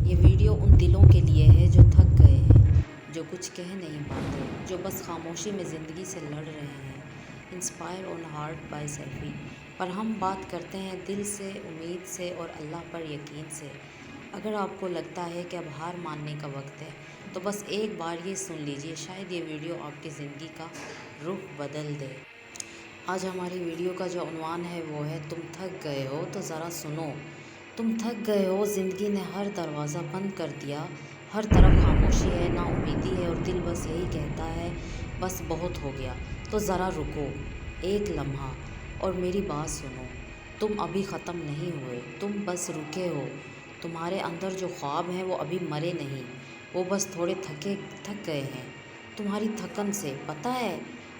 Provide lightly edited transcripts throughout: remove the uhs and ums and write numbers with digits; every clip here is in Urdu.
یہ ویڈیو ان دلوں کے لیے ہے جو تھک گئے ہیں، جو کچھ کہہ نہیں پاتے، جو بس خاموشی میں زندگی سے لڑ رہے ہیں۔ Inspire on heart by Saifi پر ہم بات کرتے ہیں دل سے، امید سے اور اللہ پر یقین سے۔ اگر آپ کو لگتا ہے کہ اب ہار ماننے کا وقت ہے تو بس ایک بار یہ سن لیجئے، شاید یہ ویڈیو آپ کی زندگی کا رخ بدل دے۔ آج ہماری ویڈیو کا جو عنوان ہے وہ ہے تم تھک گئے ہو تو ذرا سنو۔ تم تھک گئے ہو، زندگی نے ہر دروازہ بند کر دیا، ہر طرف خاموشی ہے، نا امیدی ہے اور دل بس یہی کہتا ہے بس بہت ہو گیا۔ تو ذرا رکو ایک لمحہ اور میری بات سنو۔ تم ابھی ختم نہیں ہوئے، تم بس رکے ہو۔ تمہارے اندر جو خواب ہیں وہ ابھی مرے نہیں، وہ بس تھوڑے تھک گئے ہیں تمہاری تھکن سے۔ پتہ ہے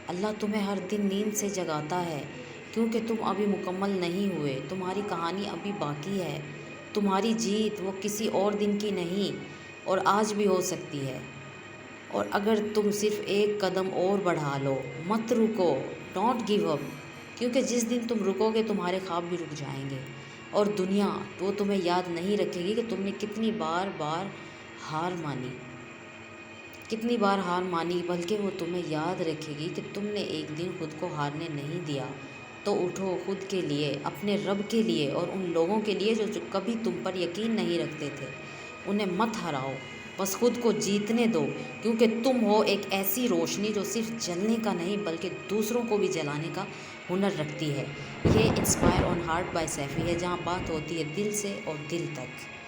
اللہ تمہیں ہر دن نیند سے جگاتا ہے کیونکہ تم ابھی مکمل نہیں ہوئے، تمہاری کہانی ابھی باقی ہے، تمہاری جیت وہ کسی اور دن کی نہیں اور آج بھی ہو سکتی ہے۔ اور اگر تم صرف ایک قدم اور بڑھا لو، مت رکو، ڈونٹ گیو اپ، کیونکہ جس دن تم رکو گے تمہارے خواب بھی رک جائیں گے اور دنیا وہ تمہیں یاد نہیں رکھے گی کہ تم نے کتنی بار ہار مانی، بلکہ وہ تمہیں یاد رکھے گی کہ تم نے ایک دن خود کو ہارنے نہیں دیا۔ تو اٹھو، خود کے لیے، اپنے رب کے لیے اور ان لوگوں کے لیے جو کبھی تم پر یقین نہیں رکھتے تھے۔ انہیں مت ہراؤ، بس خود کو جیتنے دو، کیونکہ تم ہو ایک ایسی روشنی جو صرف جلنے کا نہیں بلکہ دوسروں کو بھی جلانے کا ہنر رکھتی ہے۔ یہ inspire on heart by Saifi ہے، جہاں بات ہوتی ہے دل سے اور دل تک۔